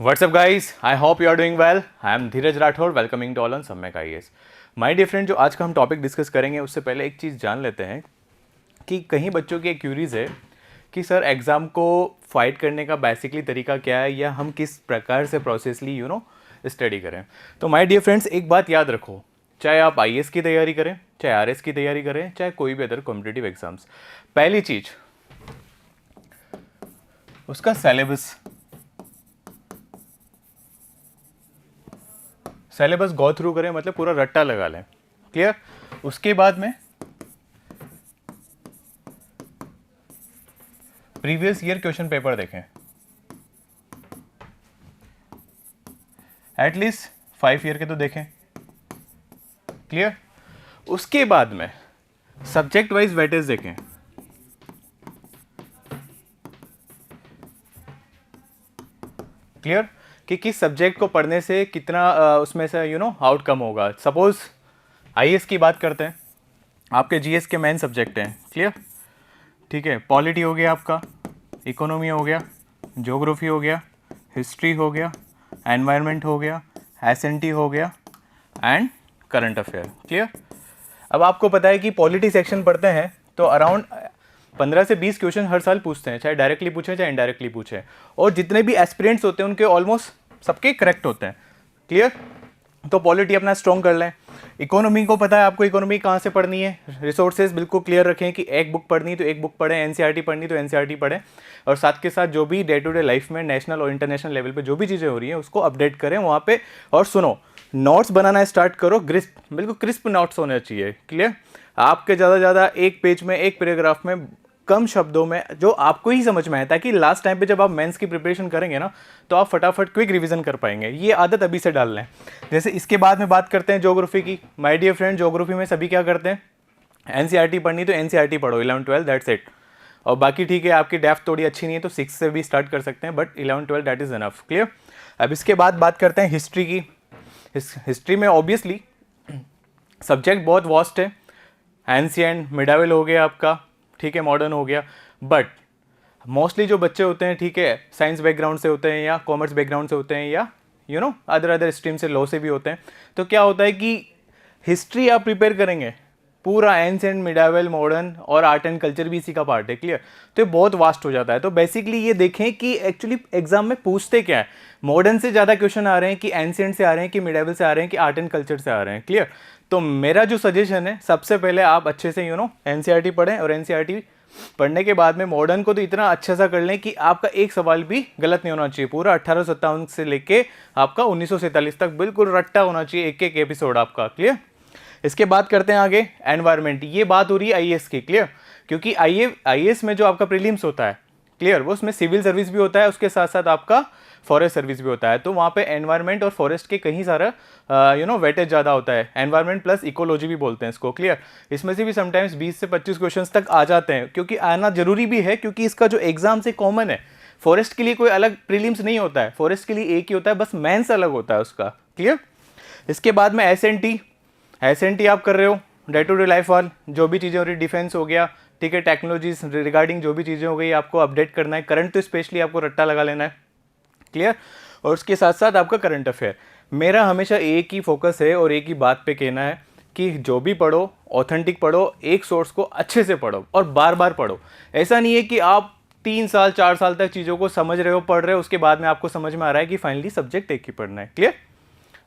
What's up guys? I hope you are doing well. I am Dheeraj Rathore, welcoming to all on Samyak IAS। My dear friend, जो आज का हम topic discuss करेंगे उससे पहले एक चीज़ जान लेते हैं कि कहीं बच्चों की एक क्यूरीज है कि सर एग्ज़ाम को फाइट करने का बेसिकली तरीका क्या है या हम किस प्रकार से प्रोसेसली स्टडी करें। तो माय डियर फ्रेंड्स, एक बात याद रखो, चाहे आप IAS की तैयारी करें, चाहे RS की तैयारी करें, चाहे कोई भी अदर कॉम्पिटिटिव एग्जाम्स, पहली चीज़ उसका सिलेबस गो थ्रू करें, मतलब पूरा रट्टा लगा लें। क्लियर? उसके बाद में प्रीवियस ईयर क्वेश्चन पेपर देखें, एटलीस्ट 5 ईयर के तो देखें। क्लियर? उसके बाद में सब्जेक्ट वाइज वेटेज देखें। क्लियर? कि किस सब्जेक्ट को पढ़ने से कितना उसमें से आउटकम होगा। सपोज IAS की बात करते हैं, आपके GS के मेन सब्जेक्ट हैं। क्लियर? ठीक है, पॉलिटी हो गया, आपका इकोनॉमी हो गया, ज्योग्राफी हो गया, हिस्ट्री हो गया, एनवायरनमेंट हो गया, SNT हो गया एंड करंट अफेयर। क्लियर? अब आपको पता है कि पॉलिटी सेक्शन पढ़ते हैं तो अराउंड 15 से 20 क्वेश्चन हर साल पूछते हैं, चाहे डायरेक्टली पूछें चाहे इनडायरेक्टली पूछें, और जितने भी एस्पिरेंट्स होते हैं उनके ऑलमोस्ट सबके करेक्ट होते हैं। क्लियर? तो पॉलिटी अपना स्ट्रॉन्ग कर लें। इकोनॉमी को पता है आपको इकोनॉमी कहाँ से पढ़नी है, रिसोर्सेज बिल्कुल क्लियर रखें कि एक बुक पढ़नी तो एक बुक पढ़ें, NCERT पढ़नी तो NCERT पढ़ें, और साथ के साथ जो भी डे टू डे लाइफ में नेशनल और इंटरनेशनल लेवल पे जो भी चीज़ें हो रही हैं उसको अपडेट करें वहाँ पे। और सुनो, नोट्स बनाना स्टार्ट करो, बिल्कुल क्रिस्प नोट्स होने चाहिए। क्लियर? आपके ज़्यादा से ज़्यादा एक पेज में, एक पैराग्राफ में, कम शब्दों में, जो आपको ही समझ में आए, ताकि लास्ट टाइम पे जब आप मेंस की प्रिपरेशन करेंगे ना तो आप फटाफट क्विक रिवीजन कर पाएंगे। ये आदत अभी से डाल लें। जैसे इसके बाद में बात करते हैं ज्योग्राफी की। माय डियर फ्रेंड, ज्योग्राफी में सभी क्या करते हैं, NCERT पढ़नी तो NCERT पढ़ो, 11 12 दैट्स इट। और बाकी ठीक है, आपकी डेप्थ थोड़ी अच्छी नहीं है तो 6 से भी स्टार्ट कर सकते हैं, but 11 12 that is enough. Clear? अब इसके बाद बात करते हैं हिस्ट्री की। हिस्ट्री में ऑब्वियसली सब्जेक्ट बहुत वास्ट है, एंशिएंट, मिडावल हो गया आपका, ठीक है, मॉडर्न हो गया, बट मोस्टली जो बच्चे होते हैं, ठीक है, साइंस बैकग्राउंड से होते हैं या कॉमर्स बैकग्राउंड से होते हैं या अदर स्ट्रीम से, लॉ से भी होते हैं, तो क्या होता है कि हिस्ट्री आप प्रिपेयर करेंगे, पूरा एंशिएंट, मिडावल, मॉडर्न और आर्ट एंड कल्चर भी इसी का पार्ट है। क्लियर? तो ये बहुत वास्ट हो जाता है। तो बेसिकली ये देखें कि एक्चुअली एग्जाम में पूछते क्या है। मॉडर्न से ज़्यादा क्वेश्चन आ रहे हैं कि एंशिएंट से आ रहे हैं कि मिडावल से आ रहे हैं कि आर्ट एंड कल्चर से आ रहे हैं। क्लियर? तो मेरा जो सजेशन है, सबसे पहले आप अच्छे से NCERT पढ़ें, और NCERT पढ़ने के बाद में मॉडर्न को तो इतना अच्छा सा कर लें कि आपका एक सवाल भी गलत नहीं होना चाहिए। पूरा 1857 से लेके आपका 1947 तक बिल्कुल रट्टा होना चाहिए, एक एक एपिसोड आपका। क्लियर? इसके बाद करते हैं आगे एनवायरनमेंट। ये बात हो रही है IAS की। क्लियर? क्योंकि IAS में जो आपका प्रीलिम्स होता है, क्लियर, वो उसमें सिविल सर्विस भी होता है, उसके साथ साथ आपका फॉरेस्ट सर्विस भी होता है। तो वहाँ पे एनवायरनमेंट और फॉरेस्ट के कहीं सारा वेटेज ज़्यादा होता है, एनवायरनमेंट प्लस इकोलॉजी भी बोलते हैं इसको। क्लियर? इसमें से भी समटाइम्स 20 से 25 क्वेश्चंस तक आ जाते हैं, क्योंकि आना जरूरी भी है, क्योंकि इसका जो एग्जाम से कॉमन है। फॉरेस्ट के लिए कोई अलग प्रीलिम्स नहीं होता है, फॉरेस्ट के लिए एक ही होता है, बस मेंस अलग होता है उसका। क्लियर? इसके बाद में SNT आप कर रहे हो, डे टू डे लाइफ वाल जो भी चीज़ें हो रही, डिफेंस हो गया, ठीक है, टेक्नोलॉजीज रिगार्डिंग जो भी चीज़ें हो गई आपको अपडेट करना है। करंट तो स्पेशली आपको रट्टा लगा लेना है। क्लियर? और उसके साथ साथ आपका करंट अफेयर। मेरा हमेशा एक ही फोकस है और एक ही बात पे कहना है कि जो भी पढ़ो ऑथेंटिक पढ़ो, एक सोर्स को अच्छे से पढ़ो और बार बार पढ़ो। ऐसा नहीं है कि आप 3 साल 4 साल तक चीज़ों को समझ रहे हो, पढ़ रहे हो, उसके बाद में आपको समझ में आ रहा है कि फाइनली सब्जेक्ट एक ही पढ़ना है। क्लियर?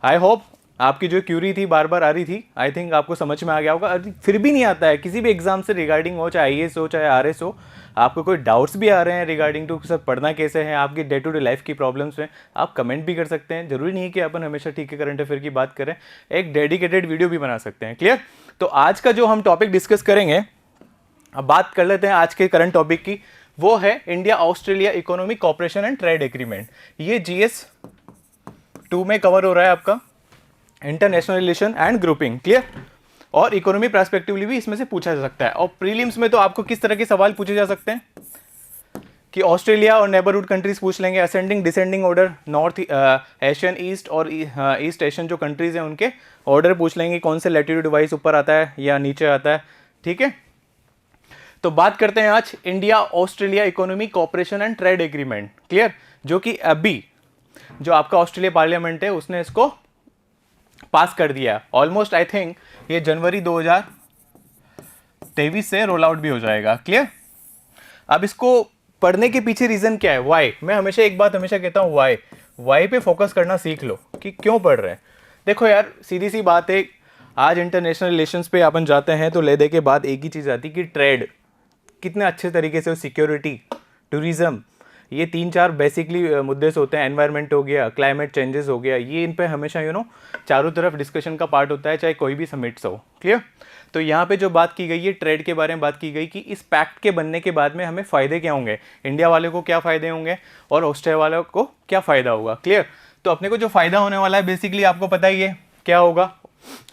आई होप आपकी जो क्यूरी थी बार बार आ रही थी, आई थिंक आपको समझ में आ गया होगा। फिर भी नहीं आता है किसी भी एग्जाम से रिगार्डिंग हो, चाहे IAS हो चाहे RS हो, आपको कोई डाउट्स भी आ रहे हैं रिगार्डिंग टू सब पढ़ना कैसे है, आपकी डे टू डे लाइफ की प्रॉब्लम्स में, आप कमेंट भी कर सकते हैं। जरूरी नहीं है कि अपन हमेशा ठीक है करंट अफेयर की बात करें, एक डेडिकेटेड वीडियो भी बना सकते हैं। क्लियर? तो आज का जो हम टॉपिक डिस्कस करेंगे, अब बात कर लेते हैं आज के करंट टॉपिक की, वो है India Australia economic cooperation and trade agreement. ये GS 2 में कवर हो रहा है आपका, international relation and grouping. Clear? और इकोनॉमी पर्सपेक्टिवली भी इसमें से पूछा जा सकता है। और प्रीलिम्स में तो आपको किस तरह के सवाल पूछे जा सकते हैं कि ऑस्ट्रेलिया और नेबरहुड कंट्रीज पूछ लेंगे, ascending descending order, north Asian, east और ईस्ट एशियन जो कंट्रीज हैं उनके ऑर्डर पूछ लेंगे, कौन से लैटिट्यूड वाइज ऊपर आता है या नीचे आता है। ठीक है? तो बात करते हैं आज India Australia economic cooperation and trade agreement. Clear? जो कि अभी जो आपका ऑस्ट्रेलिया पार्लियामेंट है उसने इसको पास कर दिया। ऑलमोस्ट आई थिंक ये जनवरी 2023 से रोल आउट भी हो जाएगा। क्लियर? अब इसको पढ़ने के पीछे रीजन क्या है, वाई। मैं हमेशा एक बात हमेशा कहता हूँ, वाई पे फोकस करना सीख लो कि क्यों पढ़ रहे हैं। देखो यार, सीधी सी बात है, आज इंटरनेशनल रिलेशंस पे अपन जाते हैं तो ले दे के बाद एक ही चीज़ आती है कि ट्रेड कितने अच्छे तरीके से, सिक्योरिटी, टूरिज्म, ये 3-4 बेसिकली मुद्दे से होते हैं। एनवायरनमेंट हो गया, क्लाइमेट चेंजेस हो गया, ये इन पे हमेशा चारों तरफ डिस्कशन का पार्ट होता है, चाहे कोई भी समिट्स हो। क्लियर? तो यहाँ पे जो बात की गई है ट्रेड के बारे में बात की गई कि इस पैक्ट के बनने के बाद में हमें फ़ायदे क्या होंगे, इंडिया वाले को क्या फ़ायदे होंगे और ऑस्ट्रेलिया वालों को क्या फ़ायदा होगा। क्लियर? तो अपने को जो फ़ायदा होने वाला है बेसिकली आपको पता ही है क्या होगा।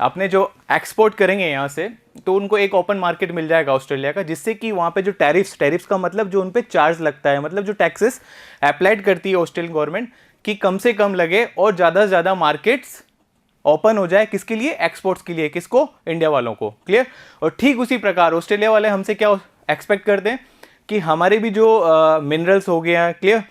आपने जो एक्सपोर्ट करेंगे यहाँ से तो उनको एक ओपन मार्केट मिल जाएगा ऑस्ट्रेलिया का, जिससे कि वहाँ पे जो टैरिफ्स का मतलब जो उन पे चार्ज लगता है, मतलब जो टैक्सेस अप्लाइड करती है ऑस्ट्रेलियन गवर्नमेंट, कि कम से कम लगे और ज़्यादा से ज़्यादा मार्केट्स ओपन हो जाए। किसके लिए? एक्सपोर्ट्स के लिए। किसको? इंडिया वालों को। क्लियर? और ठीक उसी प्रकार ऑस्ट्रेलिया वाले हमसे क्या एक्सपेक्ट करते हैं कि हमारे भी जो मिनरल्स हो गया, क्लियर,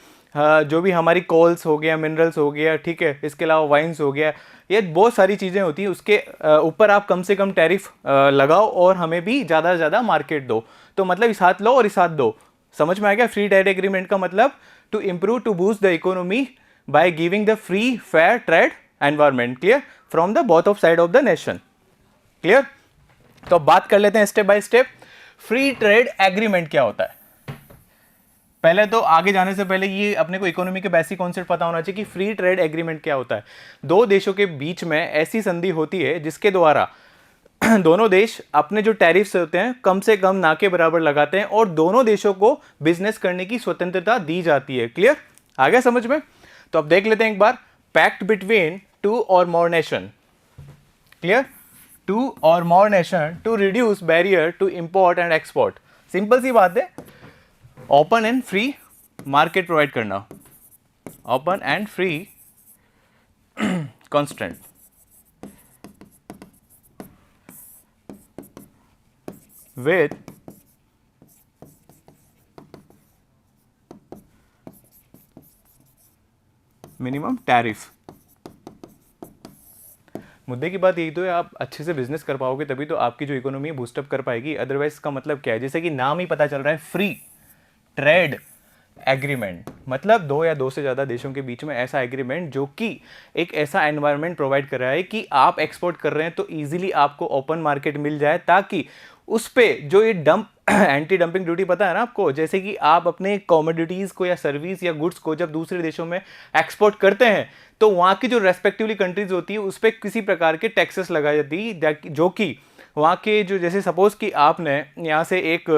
जो भी हमारी कोल्स हो गया, मिनरल्स हो गया, ठीक है, इसके अलावा वाइन्स हो गया, ये बहुत सारी चीज़ें होती हैं, उसके ऊपर आप कम से कम टैरिफ लगाओ और हमें भी ज़्यादा से ज़्यादा मार्केट दो। तो मतलब इस हाथ लो और इस हाथ दो। समझ में आ गया? फ्री ट्रेड एग्रीमेंट का मतलब to improve, to boost the economy by giving the free fair trade environment, clear, from the both of side of the nation. Clear? तो अब बात कर लेते हैं step by step, free trade agreement क्या होता है। पहले तो आगे जाने से पहले ये अपने को इकोनॉमी के बेसिक कॉन्सेप्ट पता होना चाहिए कि फ्री ट्रेड एग्रीमेंट क्या होता है। दो देशों के बीच में ऐसी संधि होती है जिसके द्वारा दोनों देश अपने जो टैरिफ्स होते हैं कम से कम ना के बराबर लगाते हैं और दोनों देशों को बिजनेस करने की स्वतंत्रता दी जाती है। क्लियर? आ गया समझ में? तो अब देख लेते हैं एक बार, pact between 2 or more nation. Clear? 2 or more nation to reduce barrier to import and export. Simple सी बात है, open and free market provide करना, open and free constant with minimum tariff. मुद्दे की बात यही तो है, आप अच्छे से बिजनेस कर पाओगे तभी तो आपकी जो इकोनॉमी है बूस्टअप कर पाएगी। अदरवाइज इसका मतलब क्या है, जैसे कि नाम ही पता चल रहा है, फ्री ट्रेड एग्रीमेंट, मतलब दो या दो से ज़्यादा देशों के बीच में ऐसा एग्रीमेंट जो कि एक ऐसा एनवायरनमेंट प्रोवाइड कर रहा है कि आप एक्सपोर्ट कर रहे हैं तो इजीली आपको ओपन मार्केट मिल जाए, ताकि उस पे जो ये एंटी डंपिंग ड्यूटी पता है ना आपको, जैसे कि आप अपने कॉमोडिटीज़ को या सर्विस या गुड्स को जब दूसरे देशों में एक्सपोर्ट करते हैं तो वहाँ की जो रेस्पेक्टिवली कंट्रीज होती है उस पर किसी प्रकार के टैक्सेस लगाई जाती है, जो कि वहाँ के जो, जैसे सपोज कि आपने यहाँ से एक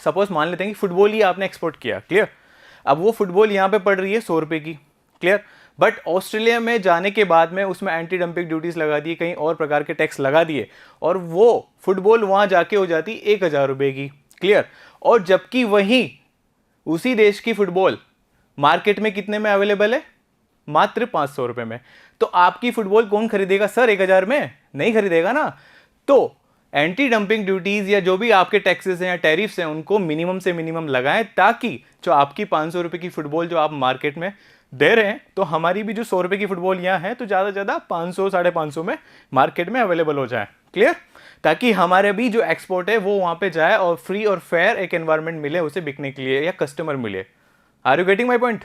सपोज मान लेते हैं कि फुटबॉल ही आपने एक्सपोर्ट किया। क्लियर? अब वो फुटबॉल यहाँ पे पड़ रही है 100 रुपये की। क्लियर? बट ऑस्ट्रेलिया में जाने के बाद में उसमें एंटी डंपिंग ड्यूटीज लगा दिए, कहीं और प्रकार के टैक्स लगा दिए और वो फुटबॉल वहाँ जाके हो जाती 1000 रुपये की। क्लियर? और जबकि वहीं उसी देश की फुटबॉल मार्केट में कितने में अवेलेबल है? मात्र 500 रुपये में। तो आपकी फुटबॉल कौन खरीदेगा सर 1000 में? नहीं खरीदेगा ना। तो एंटी डंपिंग ड्यूटीज या जो भी आपके टैक्सेस हैं या टैरिफ्स हैं उनको मिनिमम से मिनिमम लगाएं, ताकि जो आपकी 500 रुपये की फुटबॉल जो आप मार्केट में दे रहे हैं तो हमारी भी जो 100 रुपये की फुटबॉल यहाँ है तो ज़्यादा से ज़्यादा 500 550 में मार्केट में अवेलेबल हो जाए। क्लियर? ताकि हमारे भी जो एक्सपोर्ट है वो वहाँ पे जाए और फ्री और फेयर एक एनवायरनमेंट मिले उसे बिकने के लिए या कस्टमर मिले। Are you getting my point?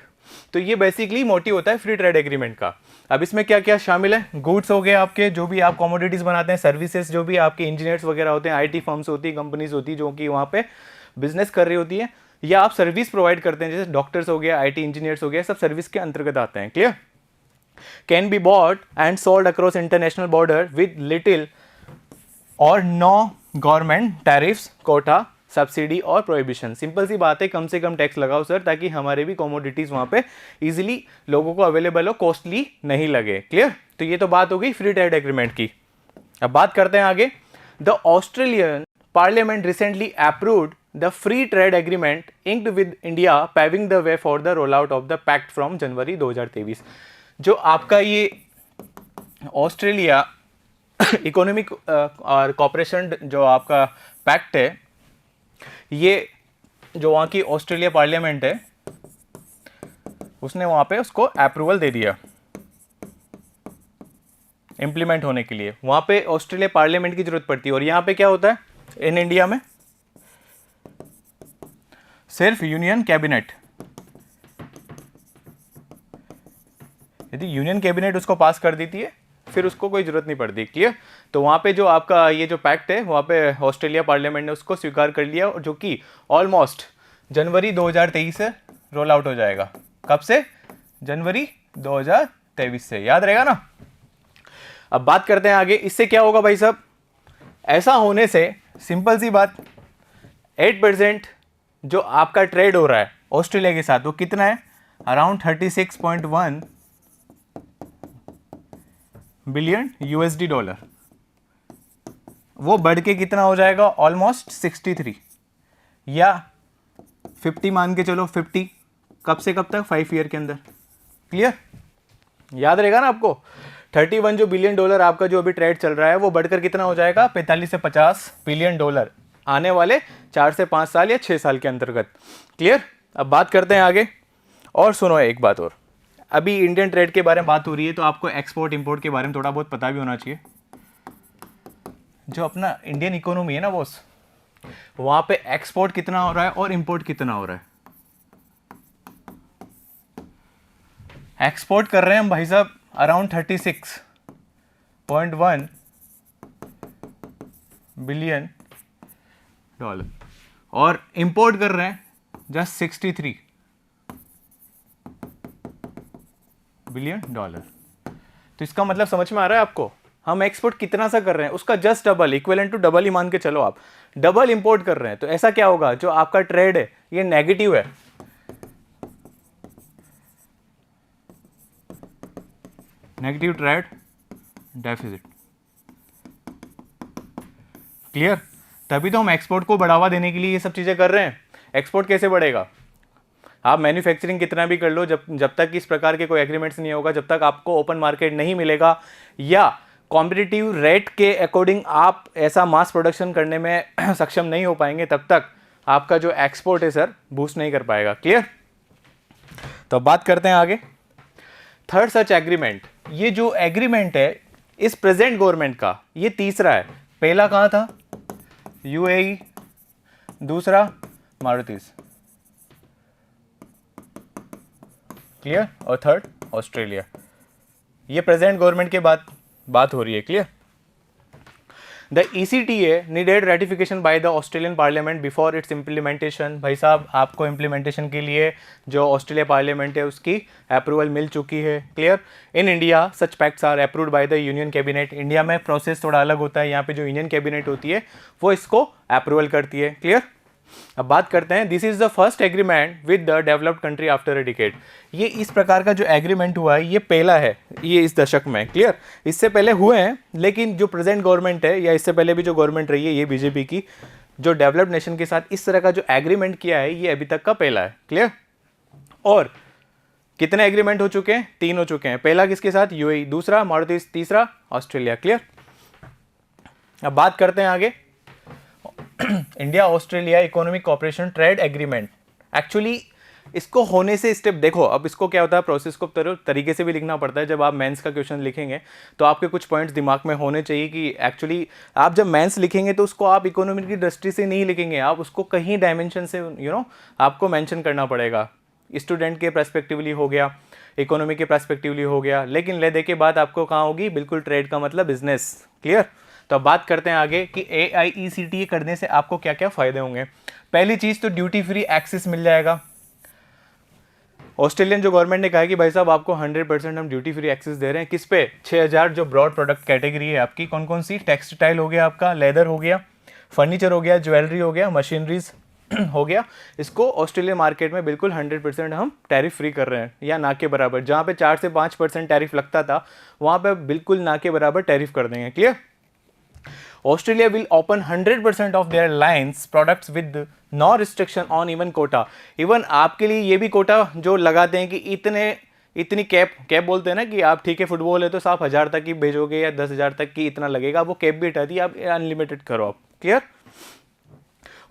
तो ये बेसिकली मोटिव होता है फ्री ट्रेड एग्रीमेंट का। अब इसमें क्या क्या शामिल है? गुड्स हो गए आपके, जो भी आप कमोडिटीज बनाते हैं, सर्विसेज, जो भी आपके इंजीनियर्स वगैरह होते हैं, आईटी फर्म्स होती है, कंपनीज होती है जो कि वहाँ पे बिजनेस कर रही होती है, या आप सर्विस प्रोवाइड करते हैं जैसे डॉक्टर्स हो गया, आईटी इंजीनियर्स हो गया, सब सर्विस के अंतर्गत आते हैं। Clear? Can be bought and sold across international border with little और no government tariffs, quota, subsidy और प्रोहिबिशन। सिंपल सी बात है, कम से कम टैक्स लगाओ सर, ताकि हमारे भी कमोडिटीज वहां पे इजीली लोगों को अवेलेबल हो, कॉस्टली नहीं लगे। क्लियर? तो ये तो बात हो गई फ्री ट्रेड एग्रीमेंट की। अब बात करते हैं आगे। The Australian parliament recently approved the free trade agreement inked with India, paving the way for the roll out of the pact from January 2023। जो आपका ये ऑस्ट्रेलिया इकोनॉमिक और कॉपरेशन जो आपका पैक्ट है, ये जो वहाँ की ऑस्ट्रेलिया पार्लियामेंट है उसने वहाँ पे उसको अप्रूवल दे दिया इम्प्लीमेंट होने के लिए। वहाँ पे ऑस्ट्रेलिया पार्लियामेंट की जरूरत पड़ती है। और यहाँ पे क्या होता है इन इंडिया में, सिर्फ यूनियन कैबिनेट, यदि यूनियन कैबिनेट उसको पास कर देती है फिर उसको कोई जरूरत नहीं पड़ती। क्लियर। तो वहाँ पे जो आपका ये जो पैक्ट है वहाँ पे ऑस्ट्रेलिया पार्लियामेंट ने उसको स्वीकार कर लिया, जो कि ऑलमोस्ट जनवरी 2023 से रोल आउट हो जाएगा। कब से? जनवरी 2023 से, याद रहेगा ना। अब बात करते हैं आगे, इससे क्या होगा भाई साहब। ऐसा होने से सिंपल सी बात, 8% जो आपका ट्रेड हो रहा है ऑस्ट्रेलिया के साथ वो कितना है, अराउंड 36.1 बिलियन यूएसडी डॉलर, वो बढ़ के कितना हो जाएगा, ऑलमोस्ट 63 या 50 मान के चलो 50। कब से कब तक? 5 ईयर के अंदर। क्लियर, याद रहेगा ना आपको। 31 जो बिलियन डॉलर आपका जो अभी ट्रेड चल रहा है वो बढ़कर कितना हो जाएगा, 45 से 50 बिलियन डॉलर आने वाले 4 से 5 साल या 6 साल के अंतर्गत। क्लियर। अब बात करते हैं आगे। और सुनो एक बात और, अभी इंडियन ट्रेड के बारे में बात हो रही है तो आपको एक्सपोर्ट इंपोर्ट के बारे में थोड़ा बहुत पता भी होना चाहिए। जो अपना इंडियन इकोनॉमी है ना बॉस, वहां पे एक्सपोर्ट कितना हो रहा है और इंपोर्ट कितना हो रहा है। एक्सपोर्ट कर रहे हैं हम भाई साहब अराउंड 36.1 बिलियन डॉलर और इंपोर्ट कर रहे हैं जस्ट 63 बिलियन डॉलर। तो इसका मतलब समझ में आ रहा है आपको, हम एक्सपोर्ट कितना सा कर रहे हैं, उसका just double, equivalent to double ही मान के चलो आप, डबल इंपोर्ट कर रहे हैं। तो ऐसा क्या होगा, जो आपका ट्रेड है ये नेगेटिव है, नेगेटिव ट्रेड डेफिसिट। क्लियर। तभी तो हम एक्सपोर्ट को बढ़ावा देने के लिए ये सब चीजें कर रहे हैं। एक्सपोर्ट कैसे बढ़ेगा, आप मैन्युफैक्चरिंग कितना भी कर लो, जब तक इस प्रकार के कोई एग्रीमेंट्स नहीं होगा, जब तक आपको ओपन मार्केट नहीं मिलेगा या कॉम्पिटिटिव रेट के अकॉर्डिंग आप ऐसा मास प्रोडक्शन करने में सक्षम नहीं हो पाएंगे, तब तक आपका जो एक्सपोर्ट है सर बूस्ट नहीं कर पाएगा। क्लियर। तो बात करते हैं आगे, थर्ड सच एग्रीमेंट। ये जो एग्रीमेंट है इस प्रेजेंट गवर्नमेंट का, ये तीसरा है। पहला कहां था, यूएई, दूसरा मारुतिस, क्लियर, और थर्ड ऑस्ट्रेलिया। ये प्रेजेंट गवर्नमेंट के बात हो रही है। Clear. The ECTA needed ratification by the Australian parliament before it's implementation. भाई साहब आपको इम्प्लीमेंटेशन के लिए जो ऑस्ट्रेलिया पार्लियामेंट है उसकी अप्रूवल मिल चुकी है। Clear. In India such pacts are approved by the union cabinet. India में प्रोसेस थोड़ा अलग होता है, यहाँ पे जो यूनियन कैबिनेट होती है वो इसको अप्रूवल करती है। क्लियर। अब बात करते हैं, this is the first agreement with the developed country after a decade. ये इस प्रकार का जो एग्रीमेंट हुआ है ये पहला है ये इस दशक में। क्लियर। इससे पहले हुए हैं, लेकिन जो प्रेजेंट गवर्नमेंट है या इससे पहले भी जो गवर्नमेंट रही है ये बीजेपी की, जो डेवलप्ड नेशन के साथ इस तरह का जो एग्रीमेंट किया है ये अभी तक का पहला है। क्लियर। और कितने एग्रीमेंट हो चुके हैं, 3 हो चुके हैं। पहला किसके साथ, यूएई, दूसरा मारुतिस, तीसरा ऑस्ट्रेलिया। क्लियर। अब बात करते हैं आगे, India Australia economic cooperation trade agreement. Actually इसको होने से स्टेप देखो, अब इसको क्या होता है, प्रोसेस को तरीके से भी लिखना पड़ता है। जब आप मेंस का क्वेश्चन लिखेंगे तो आपके कुछ पॉइंट्स दिमाग में होने चाहिए कि एक्चुअली आप जब मेंस लिखेंगे तो उसको आप इकोनॉमिक की दृष्टि से नहीं लिखेंगे, आप उसको कहीं डायमेंशन से आपको मेंशन करना पड़ेगा। स्टूडेंट के पर्सपेक्टिवली हो गया, इकोनॉमी के पर्सपेक्टिवली हो गया, लेकिन ले दे के बात आपको कहाँ होगी, बिल्कुल ट्रेड का मतलब बिजनेस। क्लियर। तो अब बात करते हैं आगे कि AIECTA करने से आपको क्या क्या फायदे होंगे। पहली चीज तो ड्यूटी फ्री एक्सेस मिल जाएगा। ऑस्ट्रेलियन जो गवर्नमेंट ने कहा है कि भाई साहब आपको 100% हम ड्यूटी फ्री एक्सेस दे रहे हैं। किस पे, 6000 जो ब्रॉड प्रोडक्ट कैटेगरी है आपकी, कौन कौन सी, टेक्सटाइल हो गया आपका, लेदर हो गया, फर्नीचर हो गया, ज्वेलरी हो गया, मशीनरीज हो गया। इसको ऑस्ट्रेलिया मार्केट में बिल्कुल 100% हम टैरिफ फ्री कर रहे हैं, या ना के बराबर। जहाँ पे 4 से 5% टैरिफ लगता था वहाँ पे बिल्कुल ना के बराबर टैरिफ कर देंगे। Clear. Australia will open 100% of their lines products with no restriction on even quota. Even आपके लिए ये भी कोटा जो लगाते हैं कि इतनी कैप बोलते हैं ना, कि आप ठीक है फुटबॉल है तो आप 1000 तक की भेजोगे या 10,000 तक की इतना लगेगा, वो कैप भी हटा दी, आप अनलिमिटेड करो आप। Clear.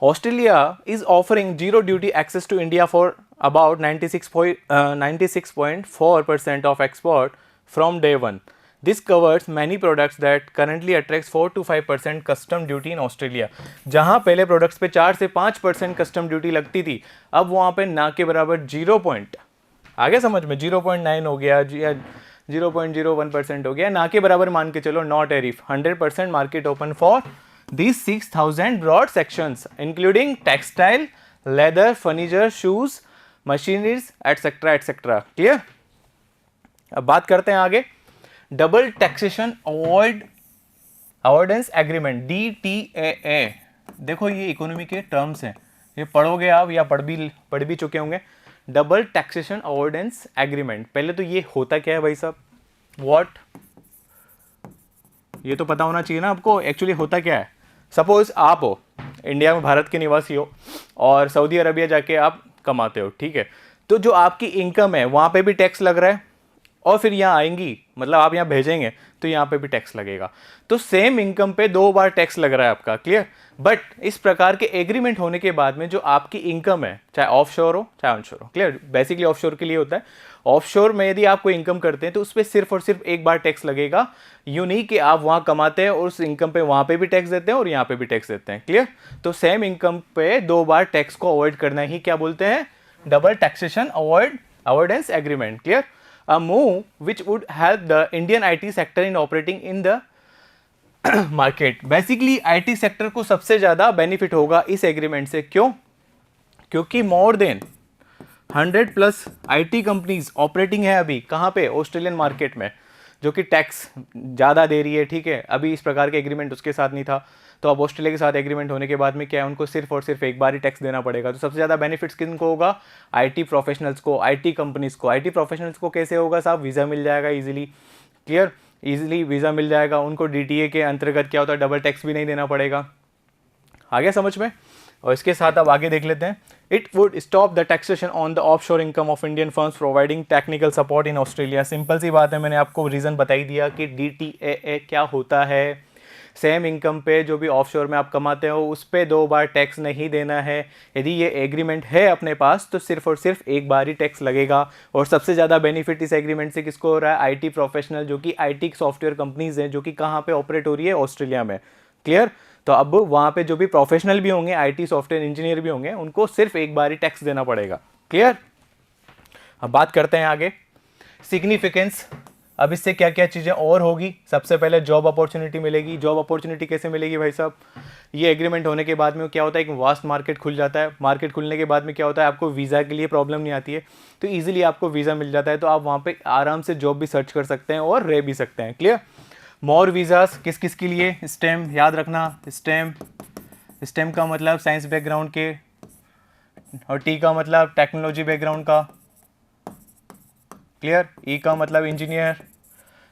Australia is offering 0 duty access to India for about 96.4% of export from day one. This covers many products that currently attracts 4 to 5% custom duty in Australia. जहाँ पहले प्रोडक्ट्स पे 4 से 5% कस्टम ड्यूटी लगती थी, अब वहाँ पे ना के बराबर 0 पॉइंट, आगे समझ में 0.9 हो गया या 0.01% हो गया, ना के बराबर मान के चलो, not tariff, 100% market open for these 6,000 broad sections including textile, leather, furniture, shoes, machineries, etc. etc. Clear? अब बात करते हैं आगे, double taxation avoidance agreement, DTAA। देखो ये इकोनॉमी के टर्म्स हैं, ये पढ़ोगे आप या पढ़ भी चुके होंगे। डबल टैक्सेशन अवॉइडेंस एग्रीमेंट, पहले तो ये होता क्या है भाई साहब, व्हाट, ये तो पता होना चाहिए ना आपको एक्चुअली होता क्या है। सपोज आप हो इंडिया में, भारत के निवासी हो और सऊदी अरबिया जाके आप कमाते हो, ठीक है, तो जो आपकी इनकम है वहाँ पे भी टैक्स लग रहा है, और फिर यहाँ आएंगी, मतलब आप यहाँ भेजेंगे तो यहाँ पे भी टैक्स लगेगा, तो सेम इनकम पे 2 बार टैक्स लग रहा है आपका, क्लियर। बट इस प्रकार के एग्रीमेंट होने के बाद में जो आपकी इनकम है, चाहे ऑफशोर हो चाहे ऑनशोर हो, क्लियर, बेसिकली ऑफशोर के लिए होता है, ऑफशोर में यदि आप कोई इनकम करते हैं तो उस पर सिर्फ और सिर्फ एक बार टैक्स लगेगा, यूँ नहीं कि आप वहाँ कमाते हैं और उस इनकम पे वहाँ पे भी टैक्स देते हैं और यहाँ पे भी टैक्स देते हैं, क्लियर। तो सेम इनकम पे 2 बार टैक्स को अवॉइड करना ही क्या बोलते हैं, double taxation avoidance agreement, clear. A move which would help the Indian IT sector in operating in the market. Basically IT sector को सबसे ज़्यादा बेनिफिट होगा इस एग्रीमेंट से, क्यों? क्योंकि more than 100+ IT companies operating है अभी कहाँ पे, ऑस्ट्रेलियन मार्केट में, जो कि टैक्स ज़्यादा दे रही है, ठीक है। अभी इस प्रकार के एग्रीमेंट उसके साथ नहीं था, तो अब ऑस्ट्रेलिया के साथ एग्रीमेंट होने के बाद में क्या है, उनको सिर्फ और सिर्फ एक बार ही टैक्स देना पड़ेगा। तो सबसे ज़्यादा बेनिफिट्स किनको होगा, आईटी प्रोफेशनल्स को, आईटी कंपनीज को। आईटी प्रोफेशनल्स को कैसे होगा साहब, वीज़ा मिल जाएगा इजीली, क्लियर, इजीली वीज़ा मिल जाएगा उनको। डीटीए के अंतर्गत क्या होता है, डबल टैक्स भी नहीं देना पड़ेगा। आ गया समझ में? और इसके साथ अब आगे देख लेते हैं, it would stop the taxation on the offshore income of Indian firms providing technical support in Australia. Simple सी बात है, मैंने आपको रीज़न बता ही दिया कि DTAA क्या होता है। सेम इनकम पे जो भी ऑफशोर में आप कमाते हो उस पर 2 बार टैक्स नहीं देना है। यदि ये एग्रीमेंट है अपने पास तो सिर्फ और सिर्फ एक बार ही टैक्स लगेगा। और सबसे ज़्यादा बेनिफिट इस एग्रीमेंट से किसको हो रहा है, आईटी प्रोफेशनल, जो कि आईटी सॉफ्टवेयर कंपनीज हैं, जो कि कहाँ पे ऑपरेट हो रही है, ऑस्ट्रेलिया में, क्लियर। तो अब वहाँ पे जो भी प्रोफेशनल भी होंगे, आईटी सॉफ्टवेयर इंजीनियर भी होंगे, उनको सिर्फ एक बार ही टैक्स देना पड़ेगा, क्लियर। अब बात करते हैं आगे, सिग्निफिकेंस। अब इससे क्या क्या चीज़ें और होगी, सबसे पहले जॉब अपॉर्चुनिटी मिलेगी। जॉब अपॉर्चुनिटी कैसे मिलेगी भाई साहब, ये एग्रीमेंट होने के बाद में क्या होता है, एक वास्ट मार्केट खुल जाता है। मार्केट खुलने के बाद में क्या होता है, आपको वीज़ा के लिए प्रॉब्लम नहीं आती है, तो ईजिली आपको वीज़ा मिल जाता है, तो आप वहाँ पे आराम से जॉब भी सर्च कर सकते हैं और रह भी सकते हैं, क्लियर। मोर वीज़ास किस किस के लिए, स्टेम, याद रखना, स्टेम का मतलब साइंस बैकग्राउंड के, और टी का मतलब टेक्नोलॉजी बैकग्राउंड का, क्लियर। ई का मतलब इंजीनियर,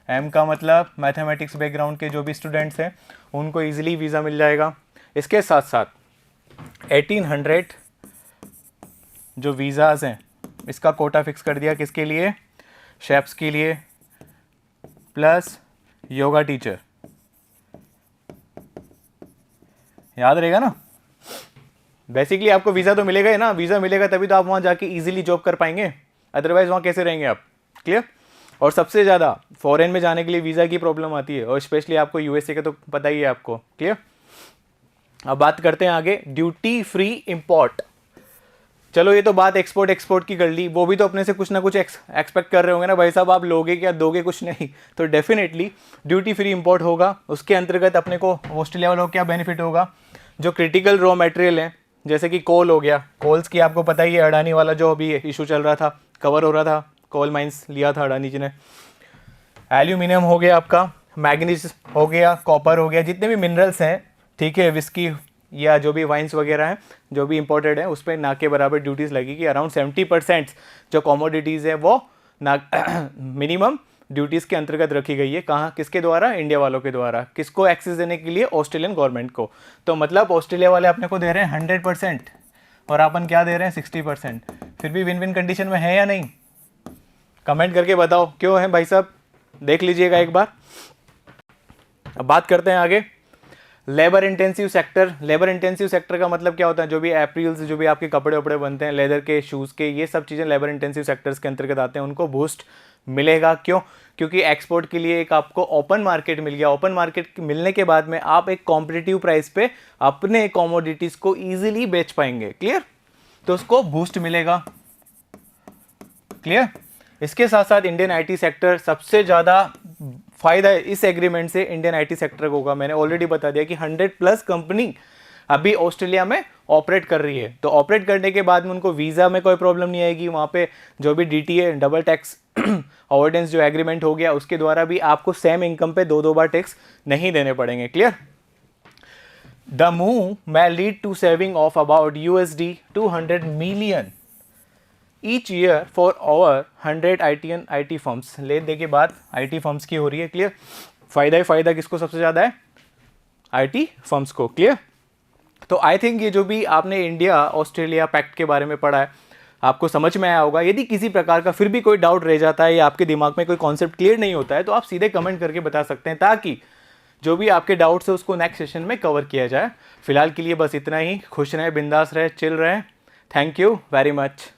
एम का मतलब मैथमेटिक्स बैकग्राउंड के जो भी स्टूडेंट्स हैं उनको इजीली वीज़ा मिल जाएगा। इसके साथ साथ 1800 जो वीज़ाज़ हैं इसका कोटा फिक्स कर दिया, किसके लिए, शेफ्स के लिए, प्लस योगा टीचर, याद रहेगा ना। बेसिकली आपको वीज़ा तो मिलेगा ही ना, वीज़ा मिलेगा तभी तो आप वहाँ जाके इजीली जॉब कर पाएंगे, अदरवाइज वहाँ कैसे रहेंगे आप, क्लियर। और सबसे ज़्यादा फॉरेन में जाने के लिए वीज़ा की प्रॉब्लम आती है, और स्पेशली आपको यूएसए का तो पता ही है आपको, क्लियर। अब बात करते हैं आगे, ड्यूटी फ्री इंपोर्ट। चलो ये तो बात एक्सपोर्ट की कर ली, वो भी तो अपने से कुछ ना कुछ एक्सपेक्ट कर रहे होंगे ना भाई साहब, आप लोगे क्या, दोगे कुछ नहीं, तो डेफिनेटली ड्यूटी फ्री इंपोर्ट होगा। उसके अंतर्गत अपने को ऑस्ट्रेलिया वालों को क्या बेनिफिट होगा, जो क्रिटिकल रॉ मटेरियल हैं, जैसे कि कोल हो गया, कोल्स की आपको पता ही है, अडानी वाला जो अभी इशू चल रहा था, कवर हो रहा था, कोल माइंस लिया था अडानी जी ने। एल्यूमिनियम हो गया आपका, मैग्नीज हो गया, कॉपर हो गया, जितने भी मिनरल्स हैं, ठीक है, विस्की या जो भी वाइन्स वगैरह हैं जो भी इंपोर्टेड है, उस पर ना के बराबर ड्यूटीज़ लगेगी। अराउंड 70% जो कमोडिटीज़ है वो ना मिनिमम ड्यूटीज़ के अंतर्गत रखी गई है। कहाँ, किसके द्वारा, इंडिया वालों के द्वारा। किसको एक्सेस देने के लिए, ऑस्ट्रेलियन गवर्नमेंट को। तो मतलब ऑस्ट्रेलिया वाले अपने को दे रहे हैं 100% और अपन क्या दे रहे हैं 60%। फिर भी विन विन कंडीशन में है या नहीं, कमेंट करके बताओ क्यों है भाई साहब, देख लीजिएगा एक बार। अब बात करते हैं आगे, लेबर इंटेंसिव सेक्टर का मतलब क्या होता है, जो भी अप्रैल से जो भी आपके कपड़े वपड़े बनते हैं, लेदर के, शूज़ के, ये सब चीज़ें लेबर इंटेंसिव सेक्टर्स के अंतर्गत आते हैं, उनको बूस्ट मिलेगा। क्यों? क्योंकि एक्सपोर्ट के लिए एक आपको ओपन मार्केट मिल गया। ओपन मार्केट मिलने के बाद में आप एक कॉम्पिटिटिव प्राइस पे अपने कमोडिटीज़ को ईजिली बेच पाएंगे। क्लियर? तो उसको बूस्ट मिलेगा। क्लियर? इसके साथ साथ इंडियन आईटी सेक्टर, सबसे ज़्यादा फायदा इस एग्रीमेंट से इंडियन आईटी सेक्टर को होगा। मैंने ऑलरेडी बता दिया कि 100+ कंपनी अभी ऑस्ट्रेलिया में ऑपरेट कर रही है। तो ऑपरेट करने के बाद में उनको वीज़ा में कोई प्रॉब्लम नहीं आएगी। वहाँ पे जो भी DTA, डबल टैक्स अवॉइडेंस जो एग्रीमेंट हो गया, उसके द्वारा भी आपको सेम इनकम पे 2 बार टैक्स नहीं देने पड़ेंगे। Clear? The move may lead to saving of about USD 200 million each year for over 100 IT firms. लेन देन के बाद IT फर्म्स की हो रही है। क्लियर? फायदा ही फायदा किसको सबसे ज़्यादा है? IT फर्म्स को। क्लियर? तो आई थिंक ये जो भी आपने इंडिया ऑस्ट्रेलिया पैक्ट के बारे में पढ़ा है, आपको समझ में आया होगा। यदि किसी प्रकार का फिर भी कोई डाउट रह जाता है या आपके दिमाग में कोई कॉन्सेप्ट क्लियर नहीं होता है, तो आप सीधे कमेंट करके बता सकते हैं, ताकि जो भी आपके डाउट्स है उसको नेक्स्ट सेशन में कवर किया जाए। फिलहाल के लिए बस इतना ही। खुश रहें, बिंदास रहें, चिल रहें। Thank you very much.